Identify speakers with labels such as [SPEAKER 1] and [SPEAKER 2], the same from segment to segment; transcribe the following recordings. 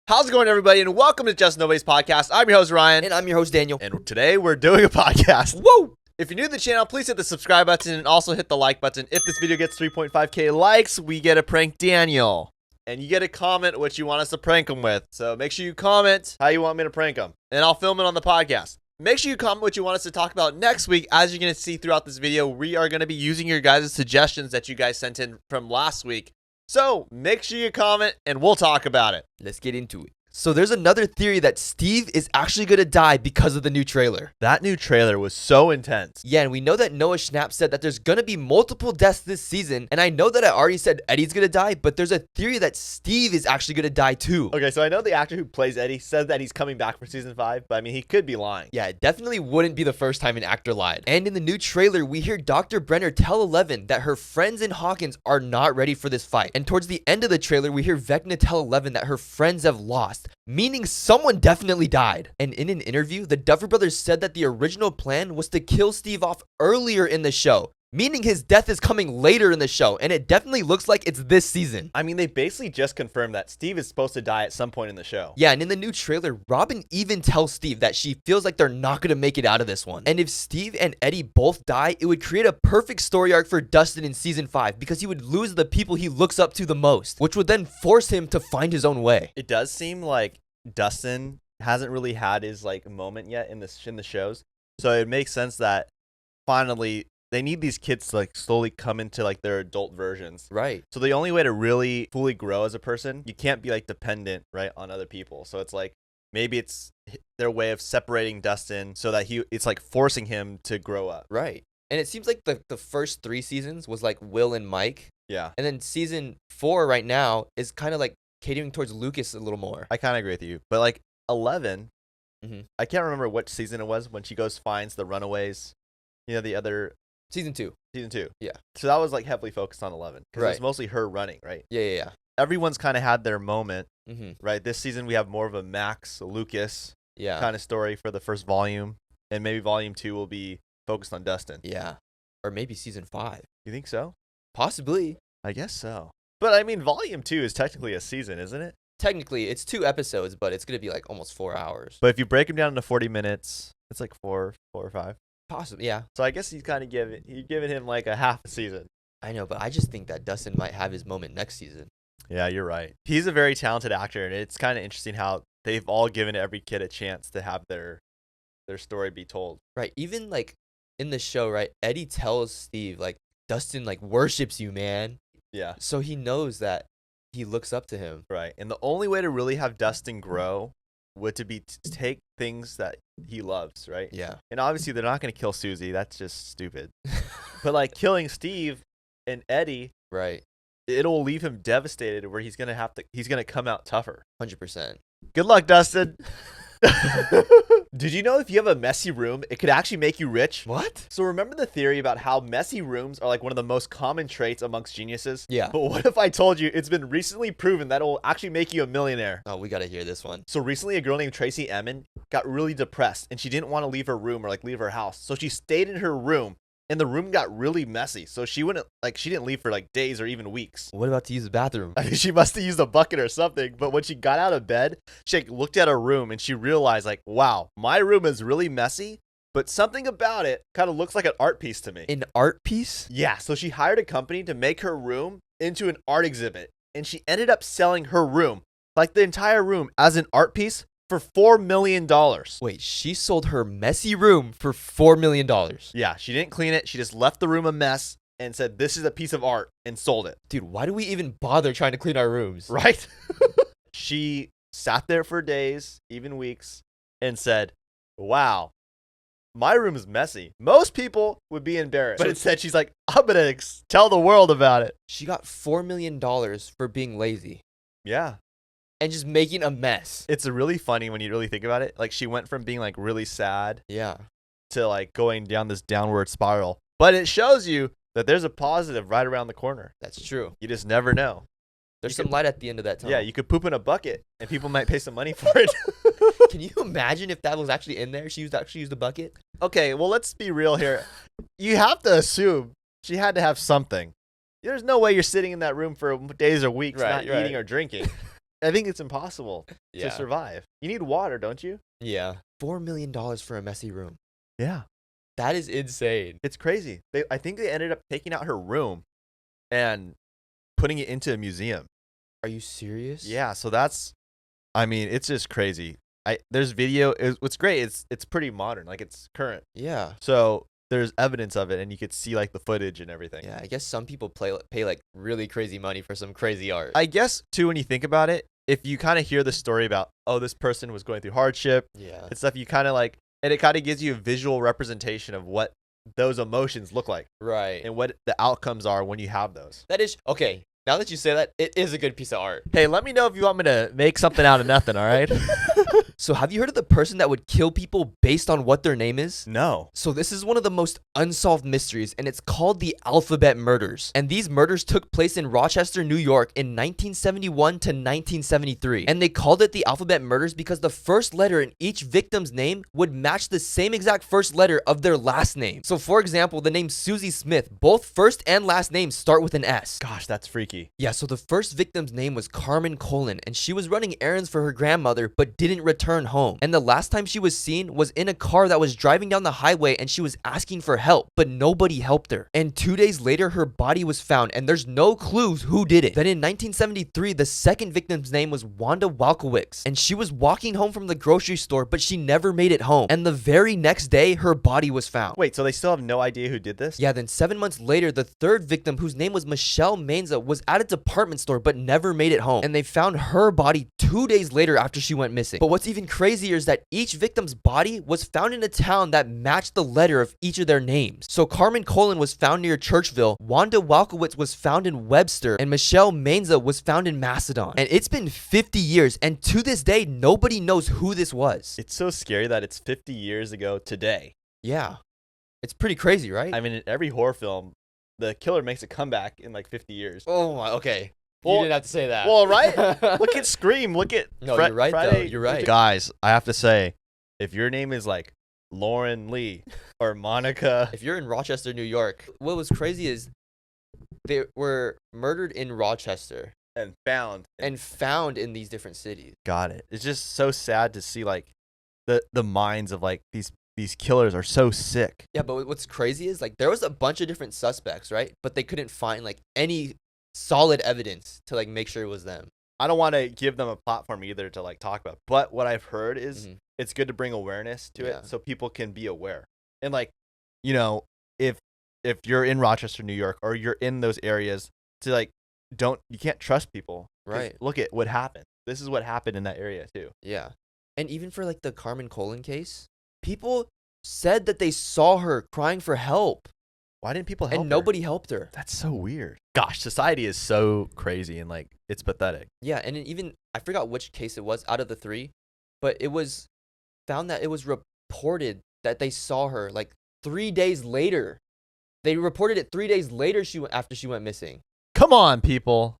[SPEAKER 1] How's it going, everybody? And welcome to Just Nobody's Podcast. I'm your host, Ryan.
[SPEAKER 2] And I'm your host, Daniel.
[SPEAKER 1] And today we're doing a podcast.
[SPEAKER 2] Whoa!
[SPEAKER 1] If you're new to the channel, please hit the subscribe button and also hit the like button. If this video gets 3.5k likes, we get to prank Daniel. And you get to comment what you want us to prank him with. So make sure you comment how you want me to prank him. And I'll film it on the podcast. Make sure you comment what you want us to talk about next week. As you're going to see throughout this video, we are going to be using your guys' suggestions that you guys sent in from last week. So make sure you comment and we'll talk about it.
[SPEAKER 2] Let's get into it. So there's another theory that Steve is actually going to die because of the new trailer.
[SPEAKER 1] That new trailer was so intense.
[SPEAKER 2] Yeah, and we know that Noah Schnapp said that there's going to be multiple deaths this season. And I know that I already said Eddie's going to die, but there's a theory that Steve is actually going to die too.
[SPEAKER 1] Okay, so I know the actor who plays Eddie said that he's coming back for season 5, but I mean, he could be lying.
[SPEAKER 2] Yeah, it definitely wouldn't be the first time an actor lied. And in the new trailer, we hear Dr. Brenner tell Eleven that her friends in Hawkins are not ready for this fight. And towards the end of the trailer, we hear Vecna tell Eleven that her friends have lost, meaning someone definitely died. And in an interview, the Duffer Brothers said that the original plan was to kill Steve off earlier in the show, meaning his death is coming later in the show, and it definitely looks like it's this season.
[SPEAKER 1] I mean, they basically just confirmed that Steve is supposed to die at some point in the show.
[SPEAKER 2] Yeah, and in the new trailer, Robin even tells Steve that she feels like they're not going to make it out of this one. And if Steve and Eddie both die, it would create a perfect story arc for Dustin in season 5 because he would lose the people he looks up to the most, which would then force him to find his own way.
[SPEAKER 1] It does seem like Dustin hasn't really had his moment yet in the shows, so it makes sense that finally they need these kids to slowly come into their adult versions,
[SPEAKER 2] right?
[SPEAKER 1] So the only way to really fully grow as a person, you can't be dependent on other people. So it's maybe it's their way of separating Dustin so that it's forcing him to grow up,
[SPEAKER 2] right? And it seems like the first 3 seasons was Will and Mike,
[SPEAKER 1] yeah,
[SPEAKER 2] and then season 4 right now is kind of catering towards Lucas a little more.
[SPEAKER 1] I kind of agree with you, but 11,
[SPEAKER 2] Mhm.
[SPEAKER 1] I can't remember what season it was when she finds the runaways. The other
[SPEAKER 2] Season 2. Yeah.
[SPEAKER 1] So that was heavily focused on 11 because it was
[SPEAKER 2] Right.
[SPEAKER 1] mostly her running, right?
[SPEAKER 2] Yeah.
[SPEAKER 1] Everyone's kind of had their moment,
[SPEAKER 2] Mm-hmm.
[SPEAKER 1] right? This season we have more of a Max Lucas
[SPEAKER 2] Yeah.
[SPEAKER 1] kind of story for the first volume, and maybe volume 2 will be focused on Dustin.
[SPEAKER 2] Yeah. Or maybe season 5.
[SPEAKER 1] You think so?
[SPEAKER 2] Possibly.
[SPEAKER 1] I guess so. But I mean, volume 2 is technically a season, isn't it?
[SPEAKER 2] Technically, it's 2 episodes, but it's going to be almost 4 hours.
[SPEAKER 1] But if you break them down into 40 minutes, it's 4 or 5.
[SPEAKER 2] Possibly, yeah.
[SPEAKER 1] So I guess he's kind of giving him a half a season.
[SPEAKER 2] I know, but I just think that Dustin might have his moment next season.
[SPEAKER 1] Yeah, you're right. He's a very talented actor, and it's kind of interesting how they've all given every kid a chance to have their story be told.
[SPEAKER 2] Right. Even in the show, right, Eddie tells Steve Dustin worships you, man.
[SPEAKER 1] Yeah.
[SPEAKER 2] So he knows that he looks up to him.
[SPEAKER 1] Right. And the only way to really have Dustin grow would to be to take things that he loves, right?
[SPEAKER 2] Yeah.
[SPEAKER 1] And obviously they're not going to kill Susie. That's just stupid. But killing Steve and Eddie,
[SPEAKER 2] Right.
[SPEAKER 1] it'll leave him devastated where he's going to come out tougher.
[SPEAKER 2] 100%.
[SPEAKER 1] Good luck, Dustin. Did you know if you have a messy room, it could actually make you rich?
[SPEAKER 2] What?
[SPEAKER 1] So remember the theory about how messy rooms are one of the most common traits amongst geniuses?
[SPEAKER 2] Yeah.
[SPEAKER 1] But what if I told you it's been recently proven that it will actually make you a millionaire?
[SPEAKER 2] Oh, we got to hear this one.
[SPEAKER 1] So recently a girl named Tracy Emin got really depressed and she didn't want to leave her room or leave her house. So she stayed in her room and the room got really messy. So she wouldn't she didn't leave for days or even weeks.
[SPEAKER 2] What about to use the bathroom?
[SPEAKER 1] I mean, she must have used a bucket or something. But when she got out of bed, she looked at her room and she realized wow, my room is really messy, but something about it kind of looks like an art piece to me.
[SPEAKER 2] An art piece?
[SPEAKER 1] Yeah. So she hired a company to make her room into an art exhibit. And she ended up selling her room, the entire room, as an art piece for $4 million.
[SPEAKER 2] Wait, she sold her messy room for $4 million.
[SPEAKER 1] Yeah. She didn't clean it. She just left the room a mess and said, this is a piece of art, and sold it.
[SPEAKER 2] Dude, why do we even bother trying to clean our rooms?
[SPEAKER 1] Right? She sat there for days, even weeks, and said, wow, my room is messy. Most people would be embarrassed. But instead, she's like, I'm going to tell the world about it.
[SPEAKER 2] She got $4 million for being lazy
[SPEAKER 1] Yeah.
[SPEAKER 2] and just making a mess.
[SPEAKER 1] It's really funny when you really think about it. She went from being really sad
[SPEAKER 2] Yeah.
[SPEAKER 1] to going down this downward spiral. But it shows you that there's a positive right around the corner.
[SPEAKER 2] That's true.
[SPEAKER 1] You just never know.
[SPEAKER 2] There's some light at the end of that tunnel.
[SPEAKER 1] Yeah, you could poop in a bucket and people might pay some money for it.
[SPEAKER 2] Can you imagine if that was actually in there? She actually used a bucket?
[SPEAKER 1] Okay, well, let's be real here. You have to assume she had to have something. There's no way you're sitting in that room for days or weeks not eating or drinking. I think it's impossible
[SPEAKER 2] Yeah.
[SPEAKER 1] to survive. You need water, don't you?
[SPEAKER 2] Yeah. $4 million for a messy room.
[SPEAKER 1] Yeah.
[SPEAKER 2] That is insane.
[SPEAKER 1] It's crazy. I think they ended up taking out her room and putting it into a museum.
[SPEAKER 2] Are you serious?
[SPEAKER 1] Yeah, so that's, I mean, it's just crazy. There's video. What's great, it's pretty modern, like it's current.
[SPEAKER 2] Yeah.
[SPEAKER 1] So there's evidence of it, and you could see like the footage and everything.
[SPEAKER 2] Yeah, I guess some people pay like really crazy money for some crazy art.
[SPEAKER 1] I guess too, when you think about it, if you kind of hear the story about, oh, this person was going through hardship
[SPEAKER 2] Yeah.
[SPEAKER 1] and stuff, you kind of like, and it kind of gives you a visual representation of what those emotions look like
[SPEAKER 2] Right.
[SPEAKER 1] and what the outcomes are when you have those.
[SPEAKER 2] That is okay. Now that you say that, it is a good piece of art.
[SPEAKER 1] Hey, let me know if you want me to make something out of nothing, all right?
[SPEAKER 2] So have you heard of the person that would kill people based on what their name is?
[SPEAKER 1] No.
[SPEAKER 2] So this is one of the most unsolved mysteries, and it's called the Alphabet Murders. And these murders took place in Rochester, New York in 1971 to 1973. And they called it the Alphabet Murders because the first letter in each victim's name would match the same exact first letter of their last name. So for example, the name Susie Smith, both first and last names start with an S.
[SPEAKER 1] Gosh, that's freaky.
[SPEAKER 2] Yeah, so the first victim's name was Carmen Colon, and she was running errands for her grandmother but didn't return home. And the last time she was seen was in a car that was driving down the highway, and she was asking for help, but nobody helped her. And 2 days later, her body was found, and there's no clues who did it. Then in 1973, the second victim's name was Wanda Walkowicz, and she was walking home from the grocery store, but she never made it home. And the very next day, her body was found.
[SPEAKER 1] Wait, so they still have no idea who did this?
[SPEAKER 2] Yeah, then 7 months later, the third victim, whose name was Michelle Menza, was at a department store but never made it home. And they found her body 2 days later after she went missing. But what's even crazier is that each victim's body was found in a town that matched the letter of each of their names. So Carmen Colon was found near Churchville, Wanda Walkowicz was found in Webster, and Michelle Menza was found in Macedon. And it's been 50 years, and to this day, nobody knows who this was.
[SPEAKER 1] It's so scary that it's 50 years ago today.
[SPEAKER 2] Yeah. It's pretty crazy, right?
[SPEAKER 1] I mean, in every horror film, the killer makes a comeback in like 50 years.
[SPEAKER 2] Oh my, okay.
[SPEAKER 1] Well-
[SPEAKER 2] You didn't have to say that.
[SPEAKER 1] Well, right? Look at Scream. Look at
[SPEAKER 2] No, you're right, though. You're right.
[SPEAKER 1] Guys, I have to say, if your name is like Lauren Lee or Monica,
[SPEAKER 2] If you're in Rochester, New York, what was crazy is they were murdered in Rochester
[SPEAKER 1] and found,
[SPEAKER 2] and found in these different cities.
[SPEAKER 1] got it. It's just so sad to see like the minds of like these killers are so sick.
[SPEAKER 2] Yeah, but what's crazy is like there was a bunch of different suspects, right? But they couldn't find like any solid evidence to like make sure it was them.
[SPEAKER 1] I don't want to give them a platform either to like talk about, but what I've heard is
[SPEAKER 2] Mhm.
[SPEAKER 1] it's good to bring awareness to
[SPEAKER 2] Yeah.
[SPEAKER 1] it so people can be aware. And like, you know, if you're in Rochester, New York, or you're in those areas, to like, you can't trust people. 'Cause
[SPEAKER 2] Right.
[SPEAKER 1] Look at what happened. This is what happened in that area too.
[SPEAKER 2] Yeah. And even for like the Carmen Colon case, people said that they saw her crying for help
[SPEAKER 1] Why didn't people help
[SPEAKER 2] and
[SPEAKER 1] her?
[SPEAKER 2] nobody helped her.
[SPEAKER 1] That's so weird. Gosh, society is so crazy and like it's pathetic.
[SPEAKER 2] Yeah, and it even I forgot which case it was out of the three, but it was found that it was reported that they saw her like 3 days later. They reported it 3 days later after she went missing.
[SPEAKER 1] Come on, people.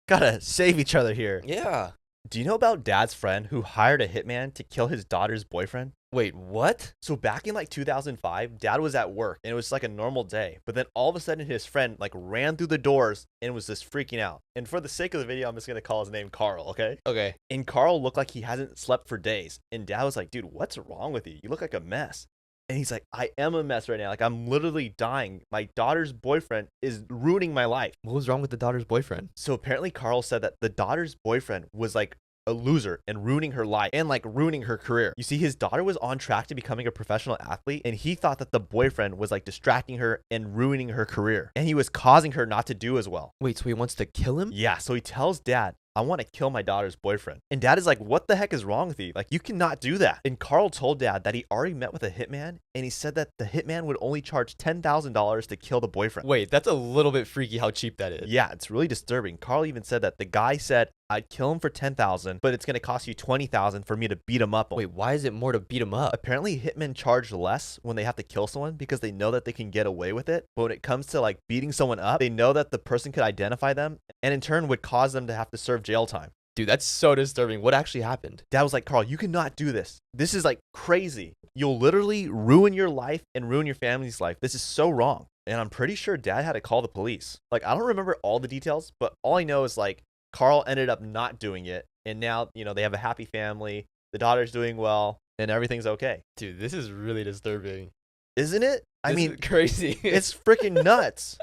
[SPEAKER 1] Gotta save each other here.
[SPEAKER 2] Yeah.
[SPEAKER 1] Do you know about Dad's friend who hired a hitman to kill his daughter's boyfriend?
[SPEAKER 2] Wait, what?
[SPEAKER 1] So back in like 2005, Dad was at work and it was like a normal day. But then all of a sudden his friend like ran through the doors and was just freaking out. And for the sake of the video, I'm just going to call his name Carl, okay?
[SPEAKER 2] Okay.
[SPEAKER 1] And Carl looked like he hasn't slept for days. And Dad was like, dude, what's wrong with you? You look like a mess. And he's like, I am a mess right now. Like, I'm literally dying. My daughter's boyfriend is ruining my life.
[SPEAKER 2] What was wrong with the daughter's boyfriend?
[SPEAKER 1] So apparently Carl said that the daughter's boyfriend was like a loser and ruining her life and like ruining her career. You see, his daughter was on track to becoming a professional athlete, and he thought that the boyfriend was like distracting her and ruining her career, and he was causing her not to do as well.
[SPEAKER 2] Wait, so he wants to kill him?
[SPEAKER 1] Yeah, so he tells Dad, I want to kill my daughter's boyfriend. And Dad is like, what the heck is wrong with you? Like, you cannot do that. And Carl told Dad that he already met with a hitman, and he said that the hitman would only charge $10,000 to kill the boyfriend.
[SPEAKER 2] Wait, that's a little bit freaky how cheap that is.
[SPEAKER 1] Yeah, it's really disturbing. Carl even said that the guy said, I'd kill him for $10,000, but it's going to cost you $20,000 for me to beat him up.
[SPEAKER 2] Wait, why is it more to beat him up?
[SPEAKER 1] Apparently, hitmen charge less when they have to kill someone because they know that they can get away with it. But when it comes to like beating someone up, they know that the person could identify them and in turn would cause them to have to serve jail time.
[SPEAKER 2] Dude, that's so disturbing. What actually happened?
[SPEAKER 1] Dad was like, Carl, you cannot do this. This is like crazy. You'll literally ruin your life and ruin your family's life. This is so wrong. And I'm pretty sure Dad had to call the police. Like, I don't remember all the details, but all I know is like Carl ended up not doing it. and now they have a happy family. The daughter's doing well, and everything's okay.
[SPEAKER 2] Dude, this is really disturbing.
[SPEAKER 1] Isn't it? I
[SPEAKER 2] This
[SPEAKER 1] mean,
[SPEAKER 2] is crazy.
[SPEAKER 1] it's freaking nuts.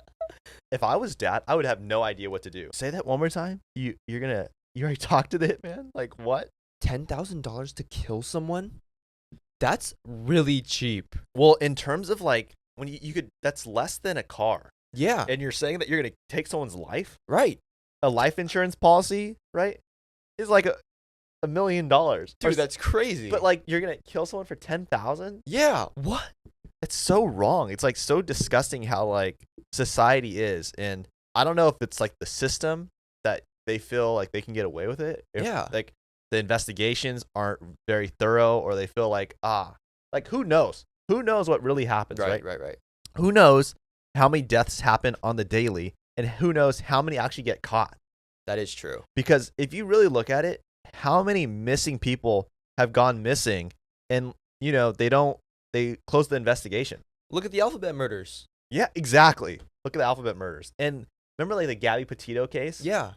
[SPEAKER 1] If I was dad, I would have no idea what to do. Say that one more time. You already talked to the hitman? Like what?
[SPEAKER 2] $10,000 to kill someone? That's really cheap.
[SPEAKER 1] Well, in terms of like when you could, that's less than a car.
[SPEAKER 2] Yeah.
[SPEAKER 1] And you're saying that you're gonna take someone's life?
[SPEAKER 2] Right.
[SPEAKER 1] A life insurance policy, right? Is like $1 million.
[SPEAKER 2] Dude, that's crazy.
[SPEAKER 1] But like you're gonna kill someone for 10,000?
[SPEAKER 2] yeah. What?
[SPEAKER 1] It's so wrong. It's like so disgusting how like society is, and I don't know if it's like the system that they feel like they can get away with it. If,
[SPEAKER 2] Yeah.
[SPEAKER 1] like the investigations aren't very thorough, or they feel like like who knows? Who knows what really happens, right?
[SPEAKER 2] Right.
[SPEAKER 1] Who knows how many deaths happen on the daily, and who knows how many actually get caught?
[SPEAKER 2] That is true.
[SPEAKER 1] Because if you really look at it, how many missing people have gone missing, and they close the investigation.
[SPEAKER 2] Look at the alphabet murders.
[SPEAKER 1] Yeah, exactly. Look at the alphabet murders. And remember like the Gabby Petito case?
[SPEAKER 2] Yeah.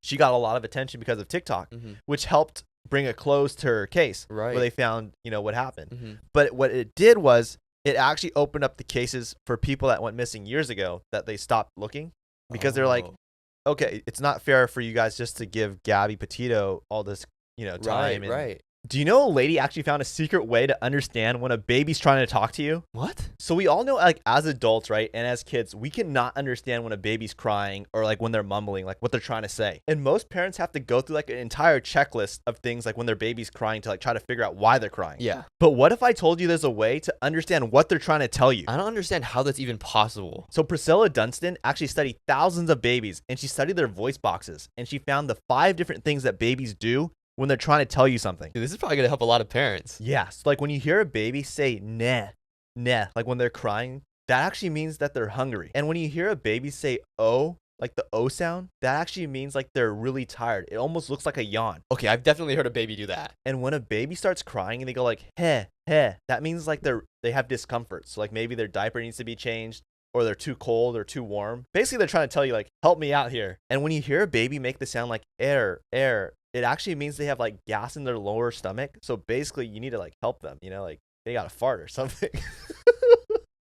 [SPEAKER 1] She got a lot of attention because of TikTok,
[SPEAKER 2] Mm-hmm.
[SPEAKER 1] which helped bring a close to her case.
[SPEAKER 2] Right.
[SPEAKER 1] Where they found, what happened.
[SPEAKER 2] Mm-hmm.
[SPEAKER 1] But what it did was it actually opened up the cases for people that went missing years ago that they stopped looking because they're like, okay, it's not fair for you guys just to give Gabby Petito all this, time.
[SPEAKER 2] Right.
[SPEAKER 1] Do you know a lady actually found a secret way to understand when a baby's trying to talk to you?
[SPEAKER 2] What?
[SPEAKER 1] So we all know, like, as adults, right, and as kids, we cannot understand when a baby's crying or, like, when they're mumbling, like, what they're trying to say. And most parents have to go through, like, an entire checklist of things, like, when their baby's crying to, like, try to figure out why they're crying.
[SPEAKER 2] Yeah.
[SPEAKER 1] But what if I told you there's a way to understand what they're trying to tell you?
[SPEAKER 2] I don't understand how that's even possible.
[SPEAKER 1] So Priscilla Dunstan actually studied thousands of babies, and she studied their voice boxes, and she found the 5 different things that babies do when they're trying to tell you something.
[SPEAKER 2] Dude, this is probably going to help a lot of parents.
[SPEAKER 1] Yes. Like when you hear a baby say nah, like when they're crying, that actually means that they're hungry. And when you hear a baby say oh, like the O sound, that actually means like they're really tired. It almost looks like a yawn.
[SPEAKER 2] Okay, I've definitely heard a baby do that.
[SPEAKER 1] And when a baby starts crying and they go like heh, that means like they have discomfort. So like maybe their diaper needs to be changed, or they're too cold or too warm. Basically, they're trying to tell you like, help me out here. And when you hear a baby make the sound like air, it actually means they have like gas in their lower stomach. So basically you need to like help them, like they got to fart or something.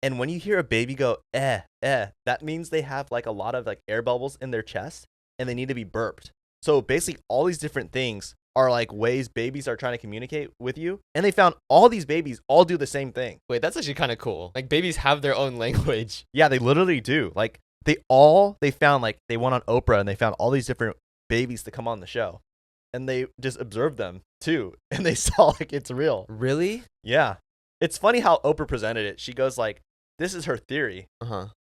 [SPEAKER 1] And when you hear a baby go, that means they have like a lot of like air bubbles in their chest and they need to be burped. So basically all these different things are like ways babies are trying to communicate with you. And they found all these babies all do the same thing.
[SPEAKER 2] Wait, that's actually kind of cool. Like babies have their own language.
[SPEAKER 1] Yeah, they literally do. Like they found like they went on Oprah and they found all these different babies to come on the show. And they just observed them too. And they saw like it's real.
[SPEAKER 2] Really?
[SPEAKER 1] Yeah. It's funny how Oprah presented it. She goes like, this is her theory,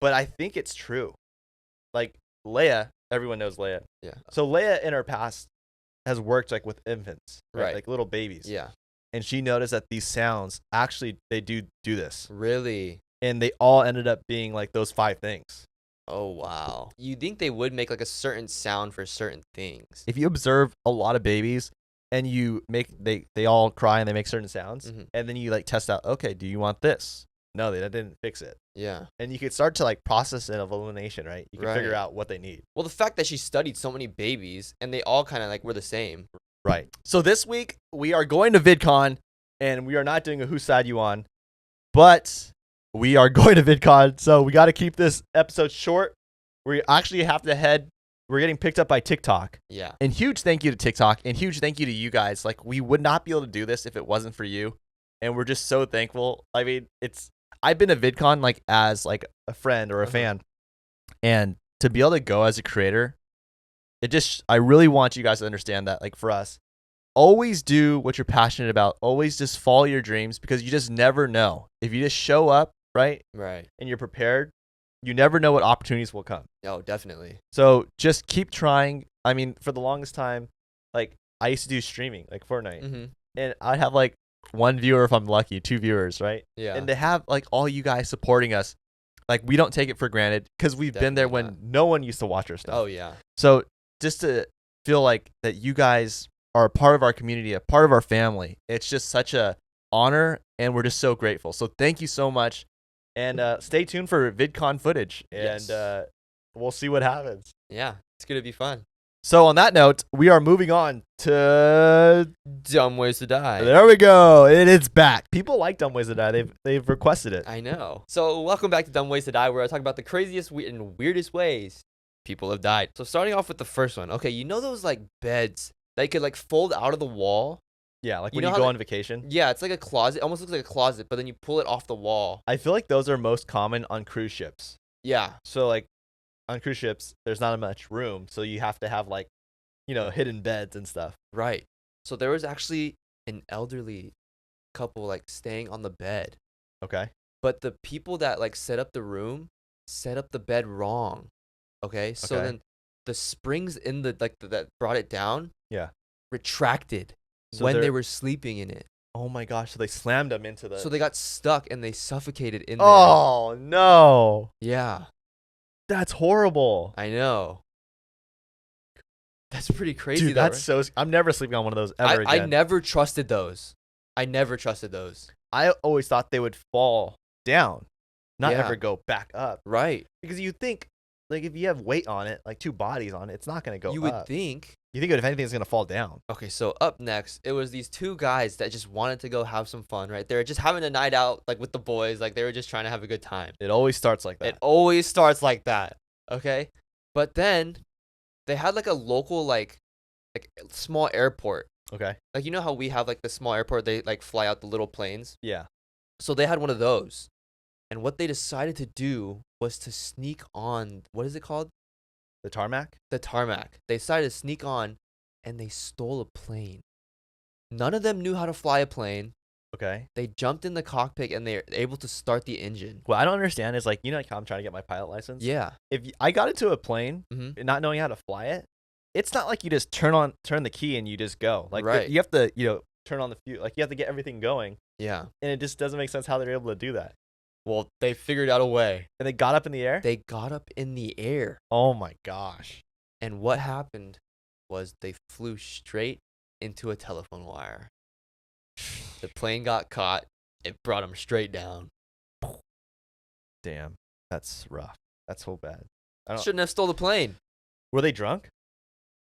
[SPEAKER 1] but I think it's true. Like Leia, everyone knows Leia.
[SPEAKER 2] Yeah.
[SPEAKER 1] So Leia in her past has worked like with infants, right? Like little babies.
[SPEAKER 2] Yeah.
[SPEAKER 1] And she noticed that these sounds actually they do this.
[SPEAKER 2] Really?
[SPEAKER 1] And they all ended up being like those 5 things.
[SPEAKER 2] Oh, wow. You think they would make like a certain sound for certain things?
[SPEAKER 1] If you observe a lot of babies and you make they all cry and they make certain sounds, and then you like test out, okay, do you want this? No, that didn't fix it.
[SPEAKER 2] Yeah.
[SPEAKER 1] And you could start to like process an elimination, right? You can figure out what they need.
[SPEAKER 2] Well, the fact that she studied so many babies and they all kind of like were the same.
[SPEAKER 1] Right. So this week we are going to VidCon, and we are not doing a Whose Side You On, but we are going to VidCon. So we got to keep this episode short. We actually have to head. We're getting picked up by TikTok.
[SPEAKER 2] Yeah.
[SPEAKER 1] And huge thank you to TikTok, and huge thank you to you guys. Like we would not be able to do this if it wasn't for you. And we're just so thankful. I mean, I've been to VidCon like as like a friend or a fan, and to be able to go as a creator, I really want you guys to understand that like for us, always do what you're passionate about. Always just follow your dreams, because you just never know. If you just show up, right, and you're prepared, you never know what opportunities will come.
[SPEAKER 2] Oh, definitely.
[SPEAKER 1] So just keep trying. I mean, for the longest time, like I used to do streaming, like Fortnite, and I'd have like 1 viewer if I'm lucky, 2 viewers, right?
[SPEAKER 2] Yeah.
[SPEAKER 1] And to have like all you guys supporting us, like we don't take it for granted, because we've been there when no one used to watch our stuff.
[SPEAKER 2] Oh yeah.
[SPEAKER 1] So just to feel like that you guys are a part of our community, a part of our family, it's just such a honor, and we're just so grateful. So thank you so much, and stay tuned for VidCon footage, and we'll see what happens.
[SPEAKER 2] Yeah, it's gonna be fun.
[SPEAKER 1] So on that note, we are moving on to
[SPEAKER 2] Dumb ways to die.
[SPEAKER 1] there we go. It's back. People like Dumb Ways to Die. They've requested it.
[SPEAKER 2] I know. So welcome back to Dumb Ways to Die, where I talk about the craziest and weirdest ways people have died. So starting off with the first one. Okay, you know those like beds that you could like fold out of the wall?
[SPEAKER 1] Yeah, like
[SPEAKER 2] You
[SPEAKER 1] when
[SPEAKER 2] know
[SPEAKER 1] you
[SPEAKER 2] how
[SPEAKER 1] go
[SPEAKER 2] they-
[SPEAKER 1] on vacation.
[SPEAKER 2] Yeah, it's like a closet. It almost looks like a closet, but then you pull it off the wall.
[SPEAKER 1] I feel like those are most common on cruise ships.
[SPEAKER 2] Yeah.
[SPEAKER 1] So like on cruise ships, there's not much room, so you have to have like, hidden beds and stuff.
[SPEAKER 2] Right. So there was actually an elderly couple like staying on the bed,
[SPEAKER 1] Okay.
[SPEAKER 2] but the people that like set up the room set up the bed wrong. Okay? So
[SPEAKER 1] Okay.
[SPEAKER 2] then the springs in the that brought it down,
[SPEAKER 1] Yeah.
[SPEAKER 2] retracted
[SPEAKER 1] So
[SPEAKER 2] when they
[SPEAKER 1] they're-
[SPEAKER 2] were sleeping in it.
[SPEAKER 1] Oh my gosh! So they slammed them into the.
[SPEAKER 2] So they got stuck and they suffocated in there.
[SPEAKER 1] Oh no!
[SPEAKER 2] Yeah,
[SPEAKER 1] That's horrible.
[SPEAKER 2] I know. That's pretty crazy.
[SPEAKER 1] Dude,
[SPEAKER 2] though,
[SPEAKER 1] that's
[SPEAKER 2] right?
[SPEAKER 1] so. I'm never sleeping on one of those ever
[SPEAKER 2] I
[SPEAKER 1] again.
[SPEAKER 2] never trusted those. I never trusted those.
[SPEAKER 1] I always thought they would fall down, not
[SPEAKER 2] Yeah.
[SPEAKER 1] ever go back up.
[SPEAKER 2] Right.
[SPEAKER 1] Because you think, like, if you have weight on it, like two bodies on it, it's not gonna go
[SPEAKER 2] You would
[SPEAKER 1] up.
[SPEAKER 2] think.
[SPEAKER 1] You think if anything, it's gonna fall down.
[SPEAKER 2] Okay, so up next, it was these two guys that just wanted to go have some fun, right? They were just having a night out, like with the boys, like they were just trying to have a good time.
[SPEAKER 1] It always starts like that.
[SPEAKER 2] It always starts like that, okay? But then they had like a local, like small airport.
[SPEAKER 1] Okay.
[SPEAKER 2] Like, you know how we have like the small airport, they like fly out the little planes?
[SPEAKER 1] Yeah.
[SPEAKER 2] So they had one of those. And what they decided to do was to sneak on, what is it called?
[SPEAKER 1] The tarmac.
[SPEAKER 2] The tarmac. They decided to sneak on and they stole a plane. None of them knew how to fly a plane.
[SPEAKER 1] Okay.
[SPEAKER 2] They jumped in the cockpit and they're able to start the engine.
[SPEAKER 1] What I don't understand is like like how I'm trying to get my pilot license.
[SPEAKER 2] Yeah.
[SPEAKER 1] I got into a plane
[SPEAKER 2] Mm-hmm.
[SPEAKER 1] not knowing how to fly it, it's not like you just turn the key and you just go. Like
[SPEAKER 2] Right.
[SPEAKER 1] you have to turn on the fuel. Like you have to get everything going,
[SPEAKER 2] Yeah.
[SPEAKER 1] and it just doesn't make sense how they're able to do that.
[SPEAKER 2] Well, they figured out a way.
[SPEAKER 1] And they got up in the air.
[SPEAKER 2] They got up in the air.
[SPEAKER 1] Oh my gosh.
[SPEAKER 2] And what happened was they flew straight into a telephone wire. The plane got caught. It brought them straight down.
[SPEAKER 1] Damn, that's rough. That's so bad. I don't,
[SPEAKER 2] Shouldn't have stole the plane.
[SPEAKER 1] were they drunk?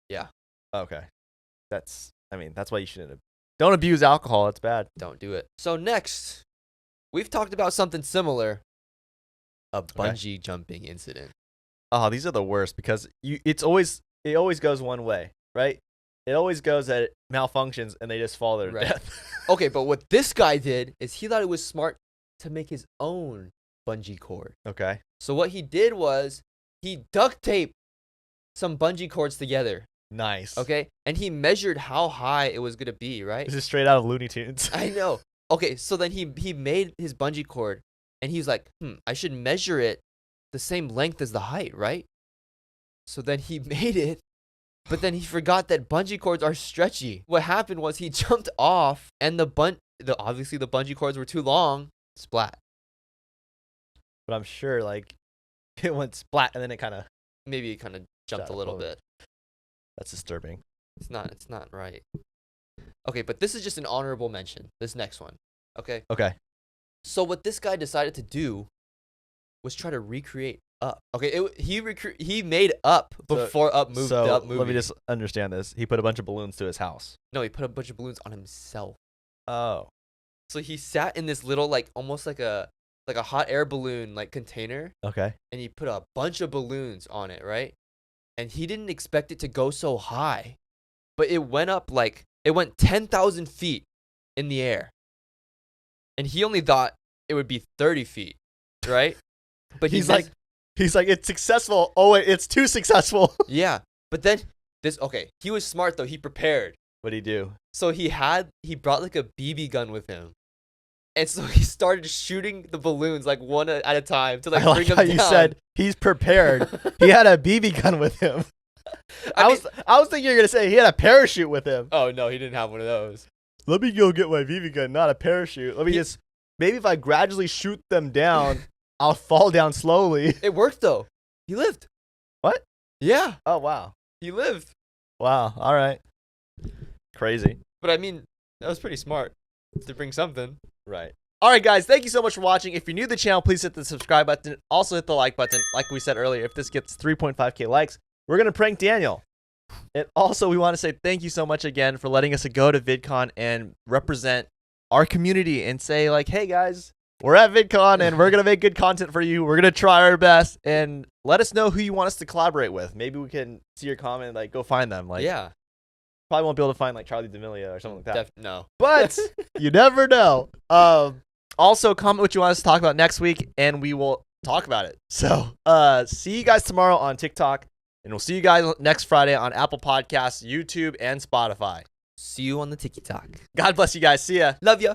[SPEAKER 2] Yeah.
[SPEAKER 1] Okay. That's why you shouldn't have. Don't abuse alcohol. It's bad.
[SPEAKER 2] Don't do it. So next, we've talked about something similar. A bungee jumping incident.
[SPEAKER 1] Oh, these are the worst because it always goes one way, right? It always goes that it malfunctions and they just fall to their
[SPEAKER 2] Right.
[SPEAKER 1] death.
[SPEAKER 2] Okay, but what this guy did is he thought it was smart to make his own bungee cord.
[SPEAKER 1] Okay.
[SPEAKER 2] So what he did was he duct taped some bungee cords together,
[SPEAKER 1] Nice.
[SPEAKER 2] okay? And he measured how high it was going to be, right?
[SPEAKER 1] This is straight out of Looney Tunes.
[SPEAKER 2] I know. Okay, so then he made his bungee cord and he's like, I should measure it the same length as the height, right? So then he made it, but then he forgot that bungee cords are stretchy. What happened was he jumped off and obviously the bungee cords were too long. Splat.
[SPEAKER 1] But I'm sure like it went splat and then it kind of.
[SPEAKER 2] Maybe it kind of jumped
[SPEAKER 1] Shut
[SPEAKER 2] a little
[SPEAKER 1] up.
[SPEAKER 2] bit.
[SPEAKER 1] That's disturbing.
[SPEAKER 2] It's not right. Okay, but this is just an honorable mention. This next one. Okay.
[SPEAKER 1] Okay.
[SPEAKER 2] So what this guy decided to do was try to recreate Up. Okay, he made Up before Up moved
[SPEAKER 1] so
[SPEAKER 2] the Up movie.
[SPEAKER 1] let me just understand this. He put a bunch of balloons to his house.
[SPEAKER 2] No, he put a bunch of balloons on himself.
[SPEAKER 1] Oh.
[SPEAKER 2] So he sat in this little like almost like a hot air balloon like container,
[SPEAKER 1] Okay.
[SPEAKER 2] and he put a bunch of balloons on it, right? And he didn't expect it to go so high, but it went 10,000 feet in the air. And he only thought it would be 30 feet, right? But
[SPEAKER 1] He's like, it's successful. Oh wait, it's too successful.
[SPEAKER 2] yeah. But then he was smart though. He prepared.
[SPEAKER 1] What'd he do?
[SPEAKER 2] So he brought like a BB gun with him. And so he started shooting the balloons like one at a time to like
[SPEAKER 1] I like
[SPEAKER 2] bring them
[SPEAKER 1] how
[SPEAKER 2] down.
[SPEAKER 1] you said he's prepared. He had a BB gun with him. I was thinking you were gonna say he had a parachute with him.
[SPEAKER 2] Oh no, he didn't have one of those.
[SPEAKER 1] Let me go get my BB gun, not a parachute. Maybe if I gradually shoot them down, I'll fall down slowly.
[SPEAKER 2] It worked though. He lived.
[SPEAKER 1] What?
[SPEAKER 2] Yeah,
[SPEAKER 1] Oh wow.
[SPEAKER 2] he lived.
[SPEAKER 1] Wow. All right. Crazy.
[SPEAKER 2] But I mean, that was pretty smart to bring something.
[SPEAKER 1] Right. All right, guys. Thank you so much for watching. If you're new to the channel, please hit the subscribe button. Also hit the like button. Like we said earlier, if this gets 3.5K likes, we're gonna prank Daniel. And also, we want to say thank you so much again for letting us go to VidCon and represent our community and say, like, hey, guys, we're at VidCon and we're going to make good content for you. We're going to try our best. And let us know who you want us to collaborate with. Maybe we can see your comment, like, go find them. Like,
[SPEAKER 2] Yeah.
[SPEAKER 1] probably won't be able to find, like, Charlie D'Amelio or something like that.
[SPEAKER 2] No.
[SPEAKER 1] But you never know. Also, comment what you want us to talk about next week, and we will talk about it. So, see you guys tomorrow on TikTok. And we'll see you guys next Friday on Apple Podcasts, YouTube, and Spotify.
[SPEAKER 2] See you on the TikTok.
[SPEAKER 1] God bless you guys. See ya.
[SPEAKER 2] Love ya.